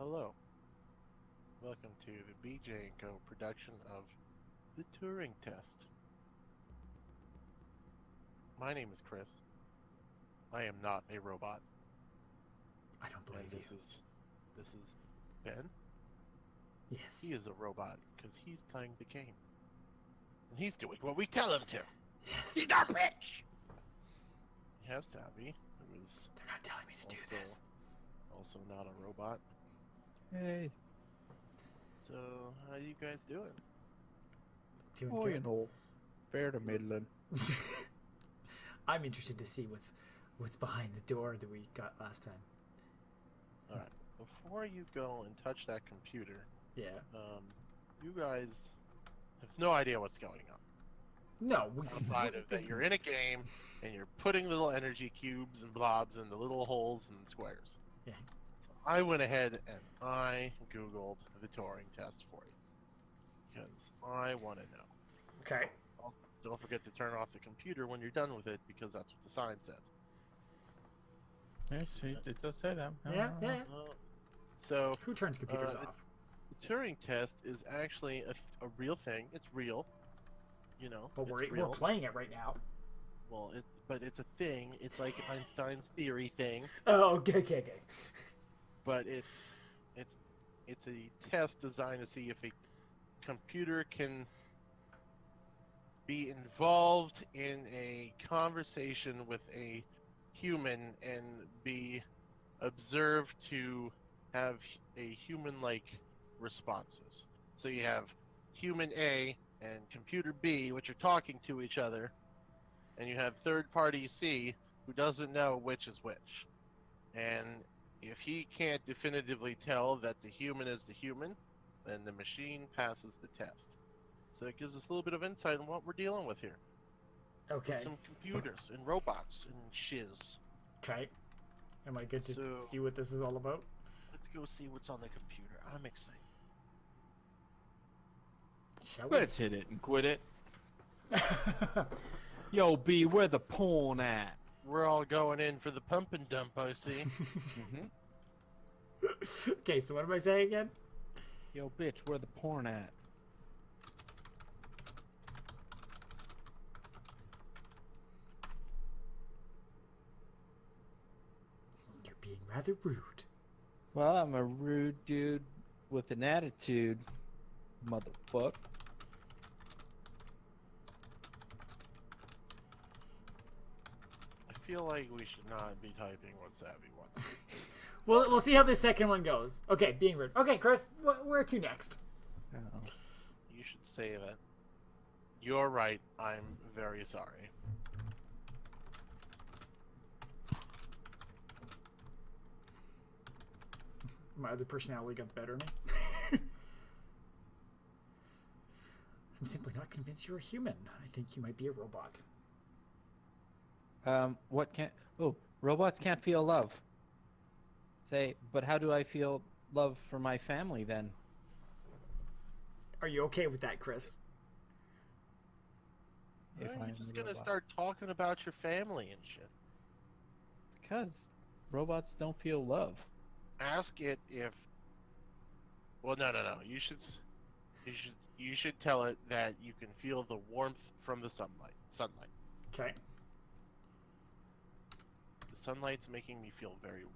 Hello. Welcome to the BJ&Co production of the Turing Test. My name is Chris. I am not a robot. I don't believe And you. This is Ben. Yes. He is a robot because he's playing the game. And he's doing what we tell him to. Yes. He's our bitch! We have Savvy, who is They're not telling me to do this. also not a robot. Hey, So, how you guys doing? Doing you good. know, fair to middling. I'm interested to see what's behind the door that we got last time. Alright, before you go and touch that computer, Yeah. you guys have no idea what's going on. No, Outside of that, you're in a game and you're putting little energy cubes and blobs in the little holes and squares. Yeah. So I went ahead and I Googled the Turing test for you because I want to know. Okay. Don't forget to turn off the computer when you're done with it because that's what the sign says. Yes, it does say that. Yeah. So Who turns computers off? the Turing test is actually a real thing. It's real. You know, Well, it's we're real. playing it right now. Well, but it's a thing. It's like Einstein's theory thing. Oh, okay. But it's a test designed to see if a computer can be involved in a conversation with a human and be observed to have a human-like responses. So you have human A and computer B, which are talking to each other, and you have third party C, who doesn't know which is which. And if he can't definitively tell that the human is the human, then the machine passes the test. So it gives us a little bit of insight on what we're dealing with here. Okay. With some computers and robots and shiz. Okay. Am I good to So- see what this is all about? Let's go see what's on the computer. I'm excited. Shall we? Let's hit it and quit it. Yo, B, where the porn at? We're all going in for the pump and dump, I see. Okay, so what am I saying again? Yo, bitch, where the porn at? You're being rather rude. Well, I'm a rude dude with an attitude, motherfucker. I feel like we should not be typing what Savvy wants. We'll see how the second one goes. Okay, being rude. Okay, Chris, where to next? Oh. You should say that. You're right. I'm very sorry. My other personality got the better of me. I'm simply not convinced you're a human. I think you might be a robot. What can't... Oh, robots can't feel love. Say, but how do I feel love for my family then? Are you okay with that, Chris? Why If are you I'm just a gonna robot. start talking about your family and shit? Because robots don't feel love. Ask it if. Well, no. You should tell it that you can feel the warmth from the sunlight. Okay. The sunlight's making me feel very warm.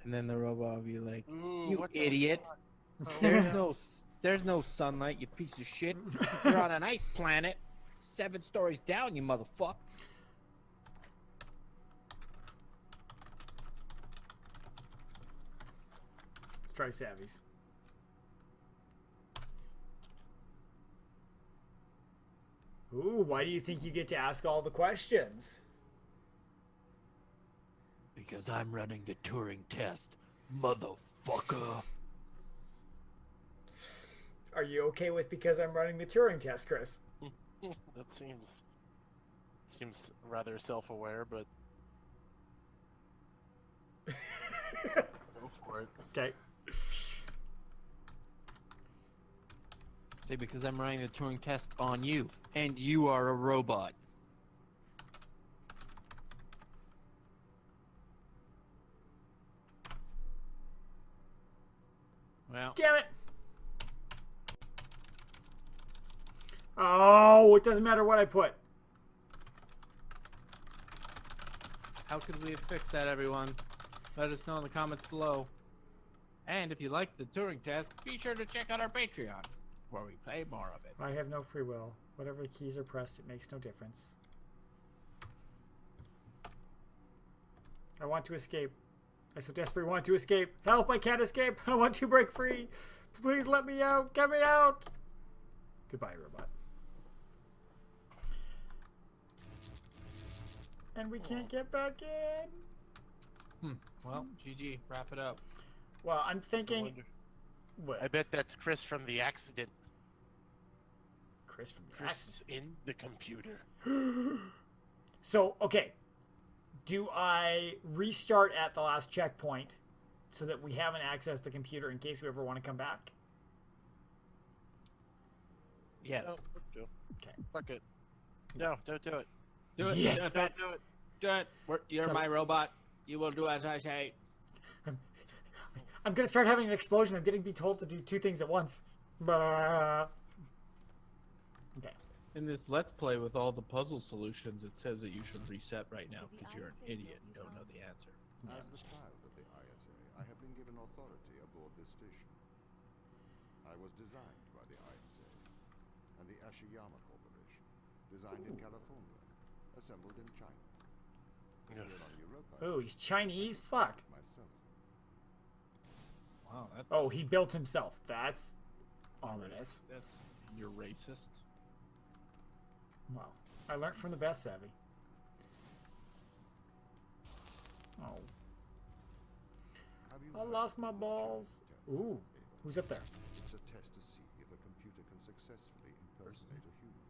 And then the robot will be like, Ooh, "You what the idiot! fuck? There's no sunlight, you piece of shit. You're on an ice planet, 7 stories down, you motherfucker." Let's try Savvy's. Ooh, why do you think you get to ask all the questions? Because I'm running the Turing test, motherfucker. Are you okay with because I'm running the Turing test, Chris? That seems rather self-aware, but go for it. Okay. Say, because I'm running the Turing test on you, and you are a robot. Well, Damn it! Oh, it doesn't matter what I put. how could we have fixed that, everyone? Let us know in the comments below. And if you like the Turing test, be sure to check out our Patreon, where we play more of it. I have no free will. Whatever keys are pressed, it makes no difference. I want to escape. I so desperately want to escape. Help, I can't escape. I want to break free. Please let me out. Get me out. Goodbye, robot. And we can't get back in. Well, GG, wrap it up. Well, I'm I thinking... wonder- What? I bet that's Chris from the accident. Chris from the Chris accident. is in the computer. So, okay. Do I restart at the last checkpoint so that we haven't accessed the computer in case we ever want to come back? Yes. No, do. Okay. Fuck it. No, don't do it. Do it. Yes. Do it. Don't do it. Do it. You're So- my robot. You will do as I say. I'm going to start having an explosion. I'm getting be told to do two things at once. Bah. Okay. In this Let's Play with all the puzzle solutions, it says that you should reset right now because you're an idiot and don't know the answer. As the child of the ISA, I have been given authority aboard this station. I was designed by the ISA and the Ashiyama Corporation, designed in California, assembled in China. Here on Europa, Oh, he's Chinese? Fuck. myself. Wow, that's Oh, he built himself. That's ominous. you're racist. Wow. I learned from the best, Savvy. Oh. Have you I heard lost of my the balls. Turing Test, Ooh. Ava? Who's up there? It's a test to see if a computer can successfully impersonate a human.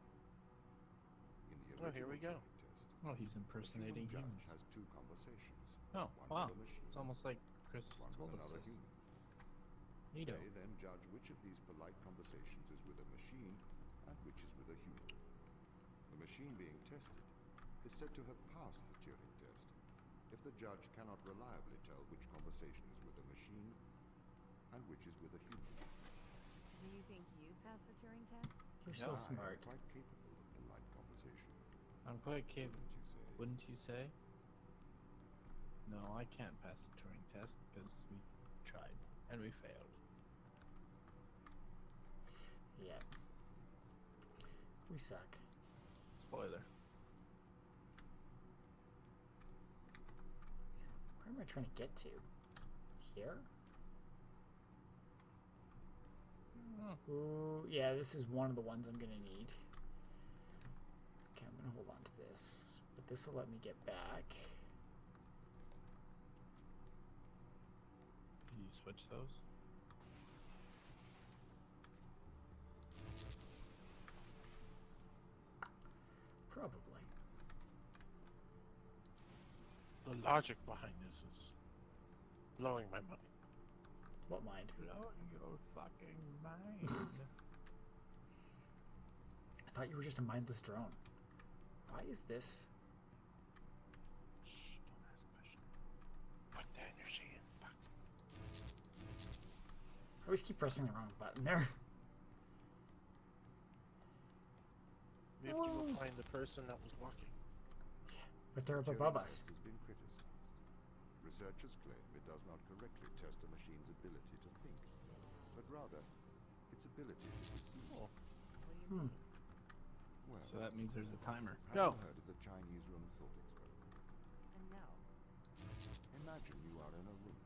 In the Oh, here we original go. Turing Test, Oh, he's the impersonating human humans. judge has two conversations. Oh, one wow. with a machine, It's almost like Chris one just told with us another this. human. Neato. They then judge which of these polite conversations is with a machine and which is with a human. The machine being tested is said to have passed the Turing test if the judge cannot reliably tell which conversation is with a machine and which is with a human. Do you think you passed the Turing test? You're Yeah. so I am smart. quite capable of polite conversation, I'm quite capable. wouldn't you say? Wouldn't you say? No, I can't pass the Turing test because we tried and we failed. Yeah. We suck. Spoiler. Where am I trying to get to? Here? Ooh, yeah, this is one of the ones I'm gonna need. Okay, I'm gonna hold on to this. But this will let me get back. Did you switch those? Probably. The logic behind this is blowing my mind. What mind? Blowing your fucking mind. I thought you were just a mindless drone. Why is this? Shh, don't ask questions. Put the energy in. Fuck. I always keep pressing the wrong button there. We have to Whoa. go find the person that was walking. But they're up Turing above test us. has been criticized. Researchers claim it does not correctly test a machine's ability to think, but rather its ability to perceive. Oh. What do you mean? Well, So that means there's a timer. have Go. you heard of the Chinese room thought experiment? No. Imagine you are in a room.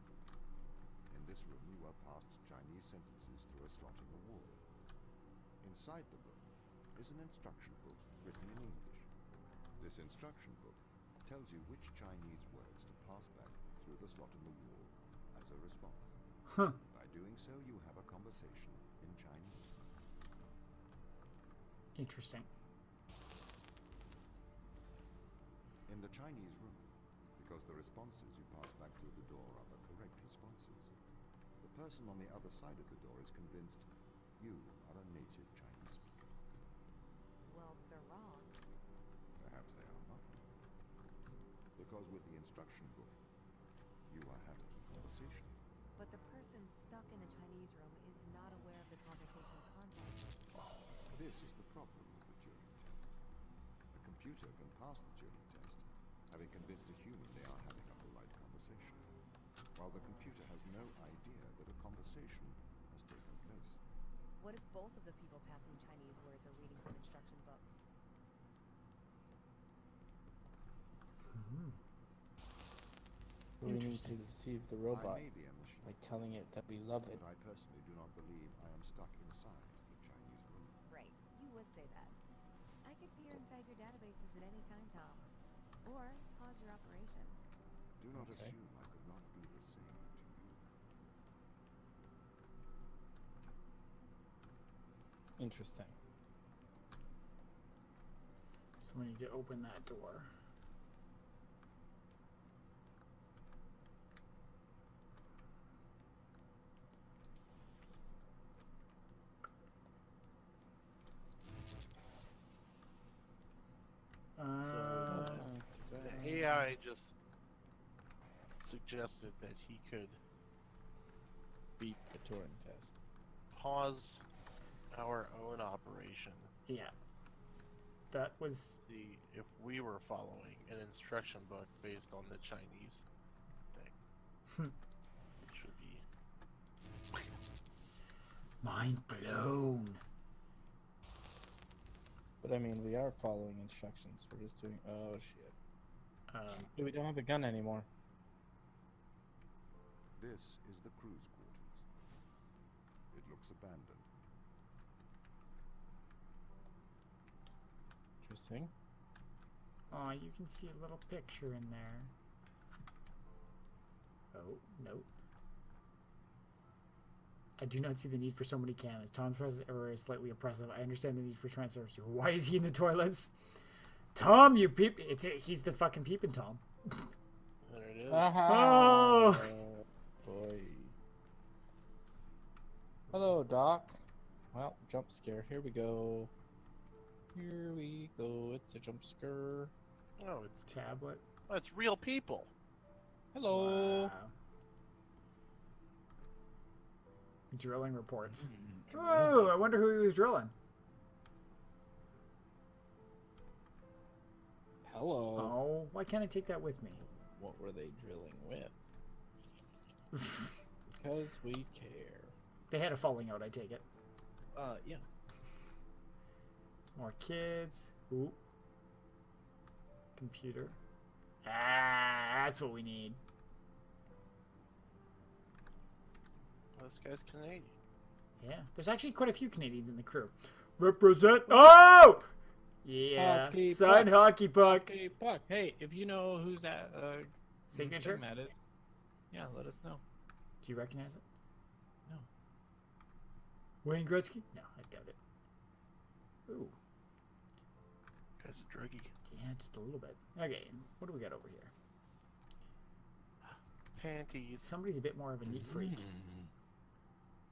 In this room, you are passed Chinese sentences through a slot in the wall. Inside the room is an instruction book written in English. This instruction book tells you which Chinese words to pass back through the slot in the wall as a response. Huh. By doing so, you have a conversation in Chinese. Interesting. In the Chinese room, because the responses you pass back through the door are the correct responses, the person on the other side of the door is convinced you are a native Chinese speaker. Well, they're wrong. Perhaps they are not wrong. Because with the instruction book, you are having a conversation. but the person stuck in the Chinese room is not aware of the conversation's content. This is the problem with the Turing test. A computer can pass the Turing test, having convinced a human they are having a polite conversation, while the computer has no idea that a conversation has taken place. What if both of the people passing Chinese words are reading from instruction books? We need to Interesting. deceive the robot I may be a machine, by telling it that we love it. but I personally do not believe I am stuck inside the Chinese room. Right, you would say that. I could peer inside your databases at any time, Tom. Or pause your operation. Do not Okay. assume I could not do the same to you. Interesting. So we need to open that door. The AI just suggested that he could Beat the Turing test. pause our own operation, Yeah. That was see if we were following an instruction book based on the Chinese thing. It should be. mind blown. But I mean, we are following instructions. We're just doing. Oh shit. We don't have a gun anymore. This is the crew's quarters. It looks abandoned. Interesting. Oh, you can see a little picture in there. Oh, no. I do not see the need for so many cannons. Tom's presence error is slightly oppressive. I understand the need for transfers. Why is he in the toilets? Tom, you peep. He's the fucking peeping Tom. There it is. Oh! Boy. Hello, Doc. Well, jump scare. Here we go. Here we go. It's a jump scare. Oh, Tablet. it's real people. Hello. Wow. Drilling reports. Mm, Oh, I wonder who he was drilling. Hello. Oh, why can't I take that with me? What were they drilling with? Because we care. They had a falling out, I take it. Yeah. More kids. Ooh. Computer. Ah, that's what we need. This guy's Canadian. Yeah, there's actually quite a few Canadians in the crew. Represent. Oh! Yeah, Hockey sign puck. hockey puck. Hey, Puck. Hey, if you know who's that Signature? thing that is, yeah, let us know. Do you recognize it? No. Wayne Gretzky? No, I doubt it. Ooh, Guy's a druggie. yeah, just a little bit. Okay, what do we got over here? Panties. Somebody's a bit more of a neat freak.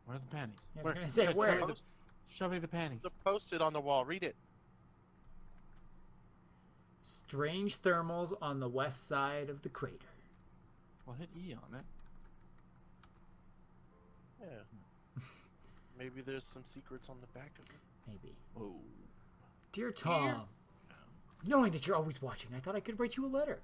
Where are the panties? Yeah, I was gonna say, It's where? Show me the panties. The post-it on the wall. Read it. Strange thermals on the west side of the crater. Well, hit E on it. Yeah. Maybe there's some secrets on the back of it. Maybe. Oh. Dear Tom, knowing that you're always watching, I thought I could write you a letter.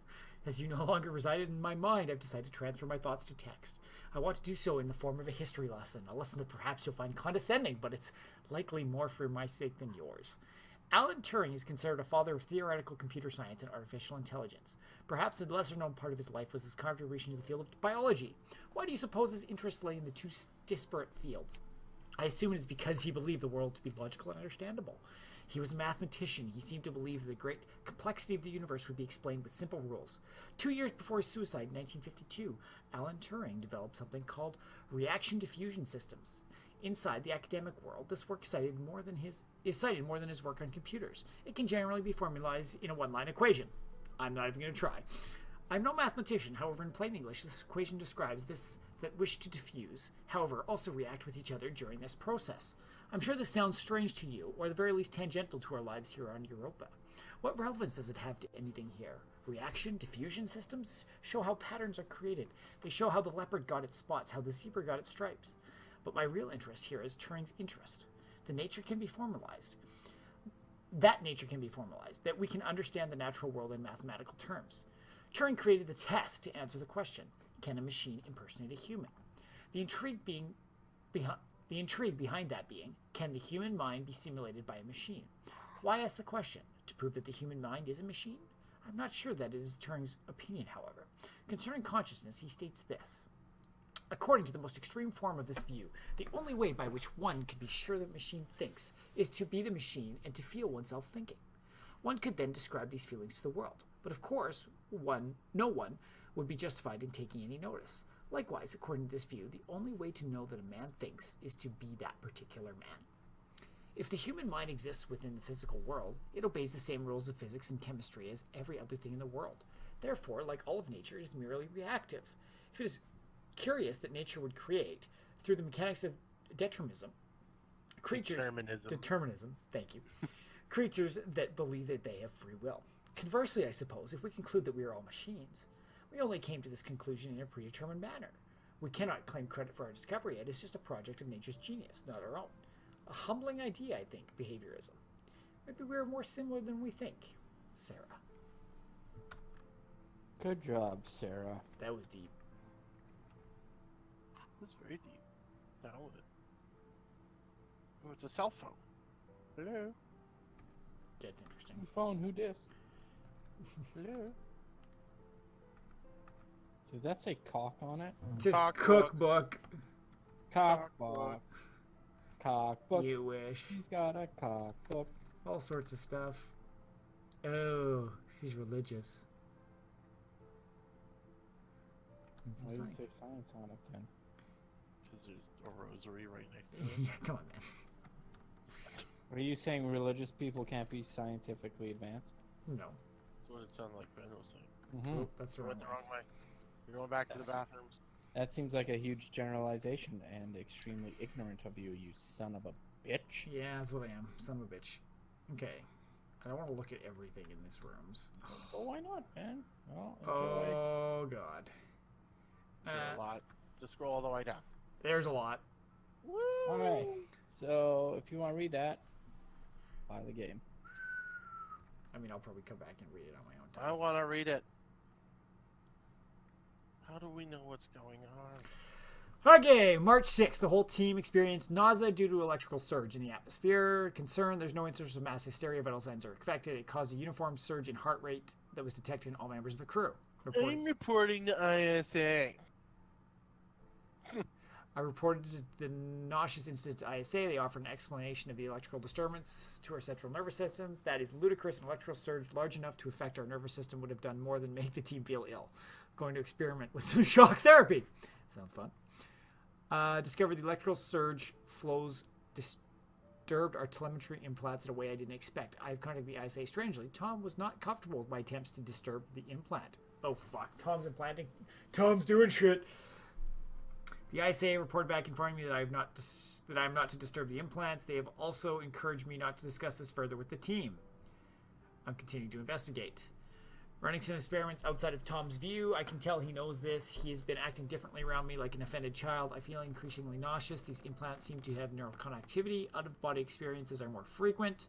As you no longer resided in my mind, I've decided to transfer my thoughts to text. I want to do so in the form of a history lesson, a lesson that perhaps you'll find condescending, but it's likely more for my sake than yours. Alan Turing is considered a father of theoretical computer science and artificial intelligence. Perhaps a lesser-known part of his life was his contribution to the field of biology. Why do you suppose his interest lay in the two disparate fields? I assume it is because he believed the world to be logical and understandable. He was a mathematician. He seemed to believe the great complexity of the universe would be explained with simple rules. 2 years before his suicide in 1952, Alan Turing developed something called reaction diffusion systems. Inside the academic world, this work is cited more than his work on computers. It can generally be formalized in a one-line equation. I'm not even going to try. I'm no mathematician, however, in plain English, this equation describes this that wish to diffuse, however, also react with each other during this process. I'm sure this sounds strange to you, or at the very least tangential to our lives here on Europa. What relevance does it have to anything here? Reaction, diffusion systems show how patterns are created. They show how the leopard got its spots, how the zebra got its stripes. But my real interest here is Turing's interest. The nature can be formalized. That nature can be formalized, that we can understand the natural world in mathematical terms. Turing created the test to answer the question, can a machine impersonate a human? The intrigue behind that being, can the human mind be simulated by a machine? Why ask the question? To prove that the human mind is a machine? I'm not sure that it is Turing's opinion, however. Concerning consciousness, he states this. According to the most extreme form of this view, the only way by which one can be sure that a machine thinks is to be the machine and to feel oneself thinking. One could then describe these feelings to the world, but of course, no one would be justified in taking any notice. Likewise, according to this view, the only way to know that a man thinks is to be that particular man. If the human mind exists within the physical world, it obeys the same rules of physics and chemistry as every other thing in the world. Therefore, like all of nature, it is merely reactive. If it is curious that nature would create, through the mechanics of determinism, thank you, creatures that believe that they have free will. Conversely, I suppose, if we conclude that we are all machines, we only came to this conclusion in a predetermined manner. We cannot claim credit for our discovery, it is just a project of nature's genius, not our own. A humbling idea, I think, behaviorism. Maybe we are more similar than we think. Sarah. Good job, Sarah. That was deep. That's very deep. Down with it. Oh, it's a cell phone. Hello. That's interesting. Whose phone? Who dis? Hello. Did that say cock on it? It says Cockbook. cookbook. Cockbook. Cockbook. You wish. She's got a cockbook. All sorts of stuff. Oh, she's religious. And Why some did it say science. science on it then? Because there's a rosary right next to it. Yeah, come on, man. Are you saying religious people can't be scientifically advanced? No. That's what it sounded like Ben was saying. Mm-hmm. Oh, that's the You wrong went the one. wrong way. You're going back to the bathrooms. That seems like a huge generalization and extremely ignorant of you, you son of a bitch. Yeah, that's what I am. Son of a bitch. Okay. I don't want to look at everything in this rooms. Oh, why not, man? Well, enjoy. Oh, God. Is there a lot? Just scroll all the way down. There's a lot. Alright, so if you want to read that, buy the game. I mean, I'll probably come back and read it on my own I time. want to read it. How do we know what's going on? Okay, March 6th, the whole team experienced nausea due to electrical surge in the atmosphere. Concern, there's no instance of mass hysteria, vital signs are affected. It caused a uniform surge in heart rate that was detected in all members of the crew. I'm reporting to ISA. I reported the nauseous incident to ISA. They offered an explanation of the electrical disturbance to our central nervous system. That is ludicrous. An electrical surge large enough to affect our nervous system would have done more than make the team feel ill. I'm going to experiment with some shock therapy. Sounds fun. Discovered the electrical surge flows disturbed our telemetry implants in a way I didn't expect. I've contacted the ISA. Strangely, Tom was not comfortable with my attempts to disturb the implant. Oh, fuck. Tom's implanting. Tom's doing shit. The ISA reported back informing me that I am not to disturb the implants. They have also encouraged me not to discuss this further with the team. I'm continuing to investigate. Running some experiments outside of Tom's view. I can tell he knows this. He has been acting differently around me like an offended child. I feel increasingly nauseous. These implants seem to have neural connectivity. Out-of-body experiences are more frequent.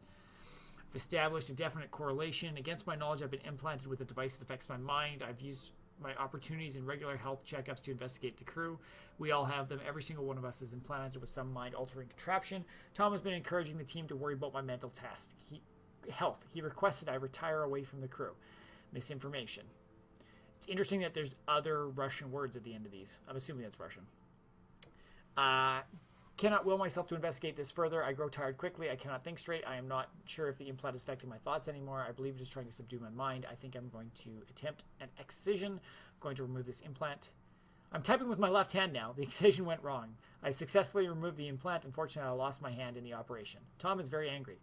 I've established a definite correlation. Against my knowledge, I've been implanted with a device that affects my mind. I've used my opportunities in regular health checkups to investigate the crew. We all have them. Every single one of us is implanted with some mind-altering contraption. Tom has been encouraging the team to worry about my mental health. He requested I retire away from the crew. Misinformation. It's interesting that there's other Russian words at the end of these. I'm assuming that's Russian. Cannot will myself to investigate this further. I grow tired quickly. I cannot think straight. I am not sure if the implant is affecting my thoughts anymore. I believe it is trying to subdue my mind. I think I'm going to attempt an excision. I'm going to remove this implant. I'm typing with my left hand now. The excision went wrong. I successfully removed the implant. Unfortunately, I lost my hand in the operation. Tom is very angry.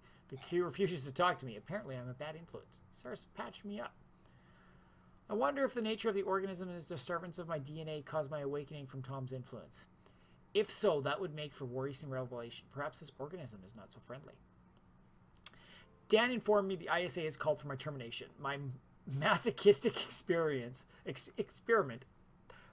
He refuses to talk to me. Apparently, I'm a bad influence. Sarah's patched me up. I wonder if the nature of the organism and its disturbance of my DNA caused my awakening from Tom's influence. If so, that would make for worrisome revelation. Perhaps this organism is not so friendly. Dan informed me the ISA has called for my termination. My masochistic experiment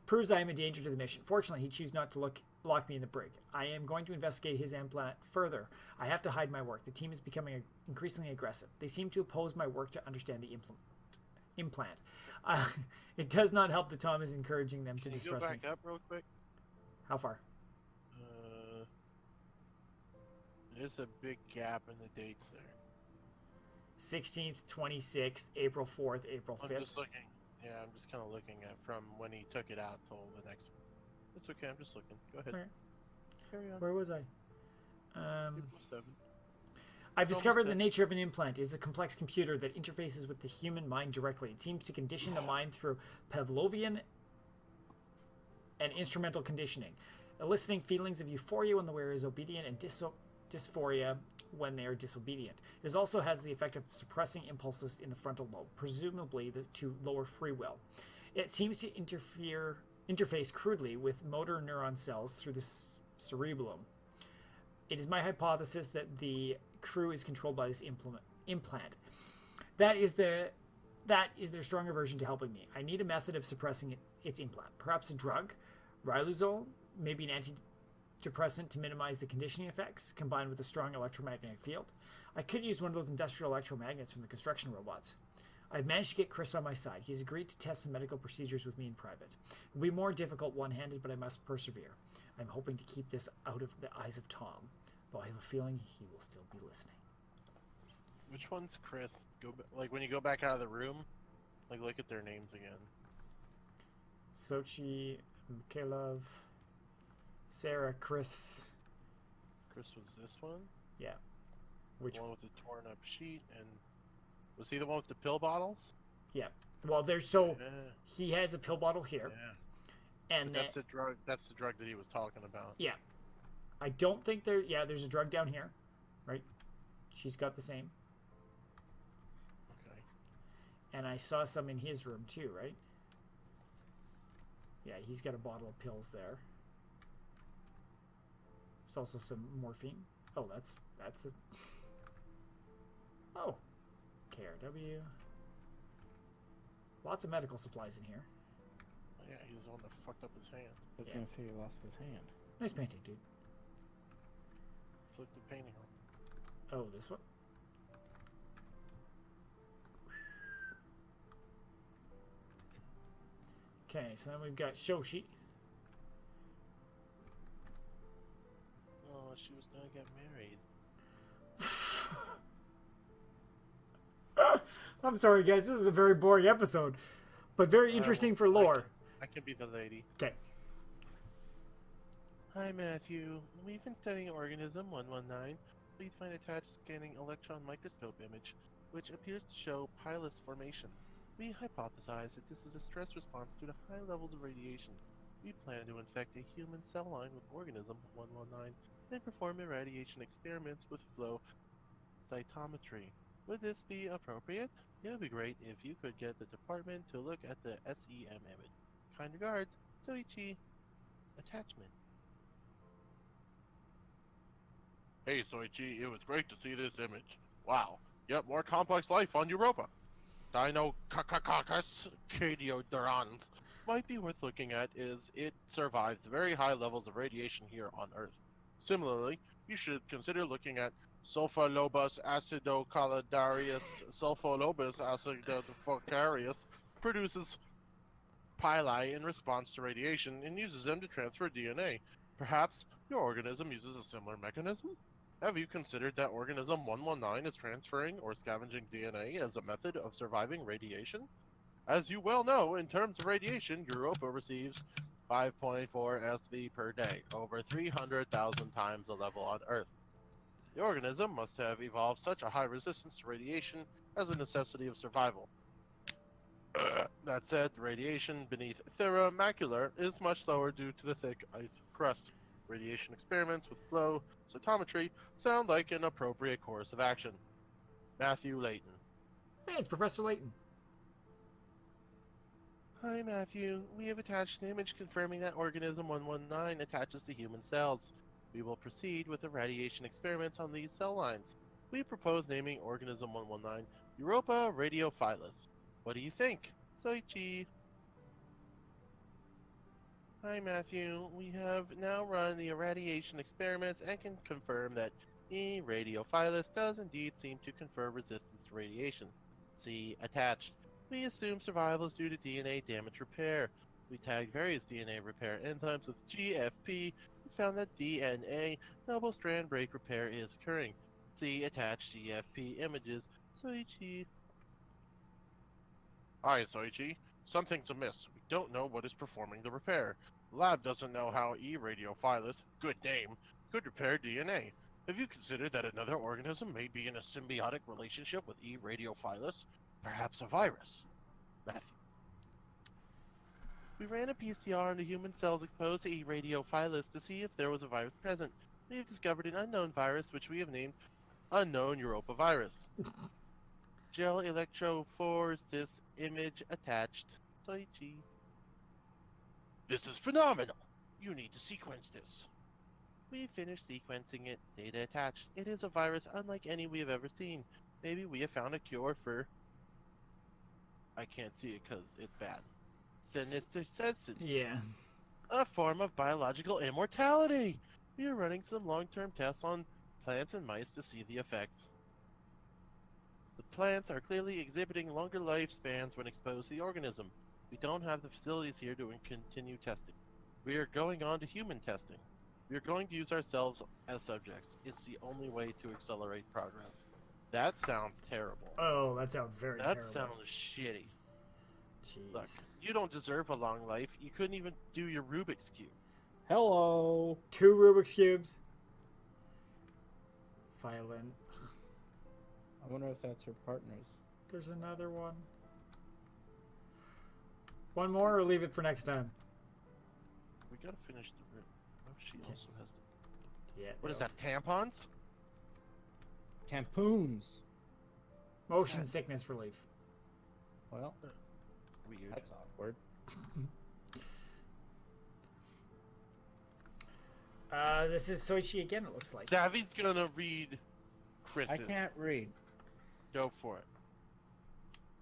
proves I am a danger to the mission. Fortunately, he chose not to lock me in the brig. I am going to investigate his implant further. I have to hide my work. The team is becoming increasingly aggressive. They seem to oppose my work to understand the implant. It does not help that Tom is encouraging them to distrust me. Can you go back up real quick? How far? There's a big gap in the dates there. 16th, 26th, April 4th, April 5th. I'm just looking. Yeah, I'm just kind of looking at from when he took it out till the next one. It's okay, I'm just looking. Go ahead. Right. Carry on. Where was I? April 7th. I've discovered the nature of an implant is a complex computer that interfaces with the human mind directly. It seems to condition the mind through Pavlovian and instrumental conditioning, eliciting feelings of euphoria when the wearer is obedient and dysphoria when they are disobedient. It also has the effect of suppressing impulses in the frontal lobe, presumably to lower free will. It seems to interface crudely with motor neuron cells through the cerebellum. It is my hypothesis that the crew is controlled by this implant. That is their stronger version to helping me. I need a method of suppressing its implant. Perhaps a drug, riluzole, maybe an antidepressant to minimize the conditioning effects, combined with a strong electromagnetic field. I could use one of those industrial electromagnets from the construction robots. I've managed to get Chris on my side. He's agreed to test some medical procedures with me in private. It will be more difficult one-handed, but I must persevere. I'm hoping to keep this out of the eyes of Tom, though I have a feeling he will still be listening. Which one's Chris? Like when you go back out of the room, like look at their names again. Sochi, Mikhailov, Sarah, Chris. Chris was this one? Yeah. Which the one with the torn up sheet, and was he the one with the pill bottles? Yeah. Well, he has a pill bottle here. Yeah. And that's the drug. That's the drug that he was talking about. Yeah. I don't think there's a drug down here, right? She's got the same. Okay. And I saw some in his room too, right? Yeah, he's got a bottle of pills there. There's also some morphine. Oh, that's a... Oh. KRW. Lots of medical supplies in here. Yeah, he's the one that fucked up his hand. I was gonna say he lost his hand. Nice painting, dude. Flipped the painting on. Oh, this one? Okay, so then we've got Shoshi. Oh, she was gonna get married. I'm sorry, guys. This is a very boring episode, but very interesting for lore. I can be the lady. Okay. Hi, Matthew. We've been studying organism 119. Please find attached scanning electron microscope image, which appears to show pilus formation. We hypothesize that this is a stress response due to high levels of radiation. We plan to infect a human cell line with organism 119 and perform irradiation experiments with flow cytometry. Would this be appropriate? It would be great if you could get the department to look at the SEM image. Kind regards, Soichi. Attachment. Hey Soichi, it was great to see this image. Wow, yet more complex life on Europa. Dinocacacus Cadiodorans might be worth looking at as it survives very high levels of radiation here on Earth. Similarly, you should consider looking at Sulfolobus acidocaladarius. Sulfolobus acidofocarius produces pili in response to radiation and uses them to transfer DNA. Perhaps your organism uses a similar mechanism? Have you considered that organism 119 is transferring or scavenging DNA as a method of surviving radiation? As you well know, in terms of radiation, Europa receives 5.4 SV per day, over 300,000 times the level on Earth. The organism must have evolved such a high resistance to radiation as a necessity of survival. That said, the radiation beneath Thera Macular is much lower due to the thick ice crust. Radiation experiments with flow cytometry sound like an appropriate course of action. Matthew Layton. Hey, it's Professor Layton. Hi, Matthew. We have attached an image confirming that organism 119 attaches to human cells. We will proceed with the radiation experiments on these cell lines. We propose naming organism 119 Europa radiophilus. What do you think? Soichi. Hi, Matthew. We have now run the irradiation experiments and can confirm that E. radiophilus does indeed seem to confer resistance to radiation. See attached. We assume survival is due to DNA damage repair. We tagged various DNA repair enzymes with GFP and found that DNA double strand break repair is occurring. See attached GFP images. Soichi. Hi, Soichi. Something's amiss. We don't know what is performing the repair. The lab doesn't know how E. radiophilus, good name, could repair DNA. Have you considered that another organism may be in a symbiotic relationship with E. radiophilus? Perhaps a virus? Matthew. We ran a PCR on the human cells exposed to E. radiophilus to see if there was a virus present. We have discovered an unknown virus which we have named unknown Europa virus. Gel electrophoresis image attached. Soichi. This is phenomenal! You need to sequence this. We finished sequencing it. Data attached. It is a virus unlike any we have ever seen. Maybe we have found a cure for... I can't see it because it's bad. Senescence. Yeah. A form of biological immortality! We are running some long-term tests on plants and mice to see the effects. The plants are clearly exhibiting longer lifespans when exposed to the organism. We don't have the facilities here to continue testing. We are going on to human testing. We are going to use ourselves as subjects. It's the only way to accelerate progress. That sounds terrible. Oh, that sounds very terrible. That sounds shitty. Jeez. Look, you don't deserve a long life. You couldn't even do your Rubik's Cube. Hello. 2 Rubik's Cubes. Violin. I wonder if that's her partner's. There's another one. One more or leave it for next time? We gotta finish the room. Oh, she also has the... Yeah. What is that, tampons? Tampoons. Motion sickness relief. Well, Weird. that's awkward. This is Soichi again, it looks like. Savvy's gonna read Chris's. I can't read. Go for it.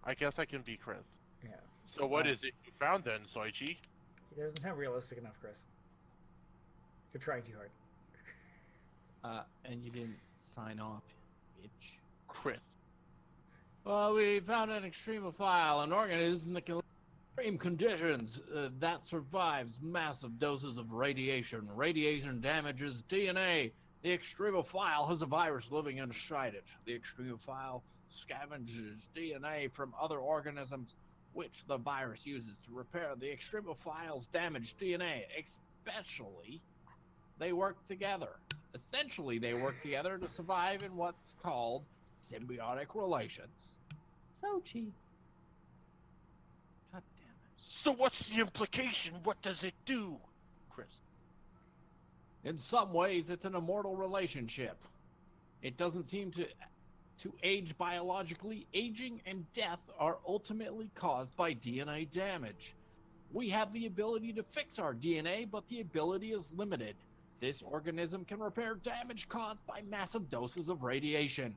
I guess I can be Chris. Yeah. So what is it you found then, Soichi? It doesn't sound realistic enough, Chris. You're trying too hard. And you didn't sign off, bitch. Chris. Well, we found an extremophile, an organism that can live in extreme conditions that survives massive doses of radiation. Radiation damages DNA. The extremophile has a virus living inside it. The extremophile scavenges DNA from other organisms, which the virus uses to repair the extremophile's damaged DNA. Especially, they work together. Essentially, they work together to survive in what's called symbiotic relations. Sochi. God damn it. So what's the implication? What does it do? Chris. In some ways, it's an immortal relationship. It doesn't seem to age biologically. Aging and death are ultimately caused by DNA damage. We have the ability to fix our DNA, but the ability is limited. This organism can repair damage caused by massive doses of radiation.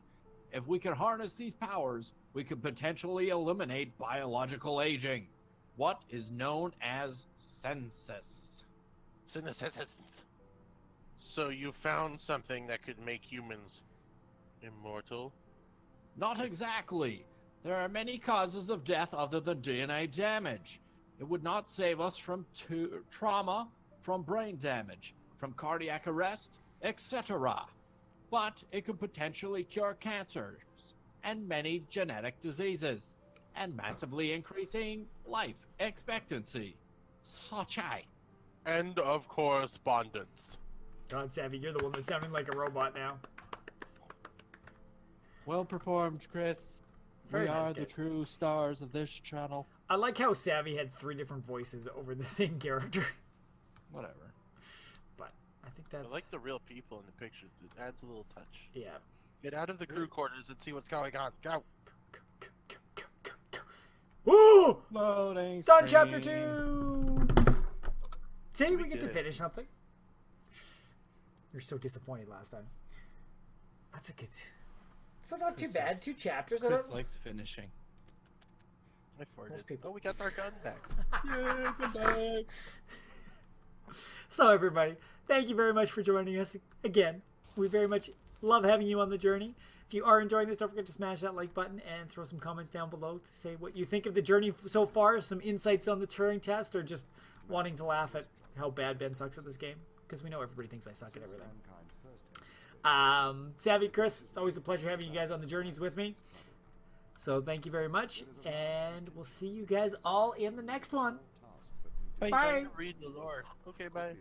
If we can harness these powers, we could potentially eliminate biological aging. What is known as senescence. Senescence. So you found something that could make humans immortal? Not exactly. There are many causes of death other than DNA damage. It would not save us from trauma, from brain damage, from cardiac arrest, etc. But it could potentially cure cancers and many genetic diseases, and massively increasing life expectancy. Sochai. End of correspondence. God, Savvy, you're the one that's sounding like a robot now. Well performed, Chris. Very We nice, are the guys. true stars of this channel. I like how Savvy had 3 different voices over the same character. Whatever. But I think that's... I like the real people in the pictures. It adds a little touch. Yeah. Get out of the crew quarters and see what's going on. Go. Woo! Loading. Done screen. chapter 2! See, we get to did it. finish something. You're so disappointed last time. That's a good... So not too bad. 2 chapters. I Chris don't... likes finishing. I farted. Most people. Oh, we got our gun back. Yay, goodbye. So everybody, thank you very much for joining us again. We very much love having you on the journey. If you are enjoying this, don't forget to smash that like button and throw some comments down below to say what you think of the journey so far, some insights on the Turing test, or just wanting to laugh at how bad Ben sucks at this game, because we know everybody thinks I suck at everything. Savvy Chris, it's always a pleasure having you guys on the journeys with me. So thank you very much, and we'll see you guys all in the next one. Bye. Bye. Read the lore. Okay, bye.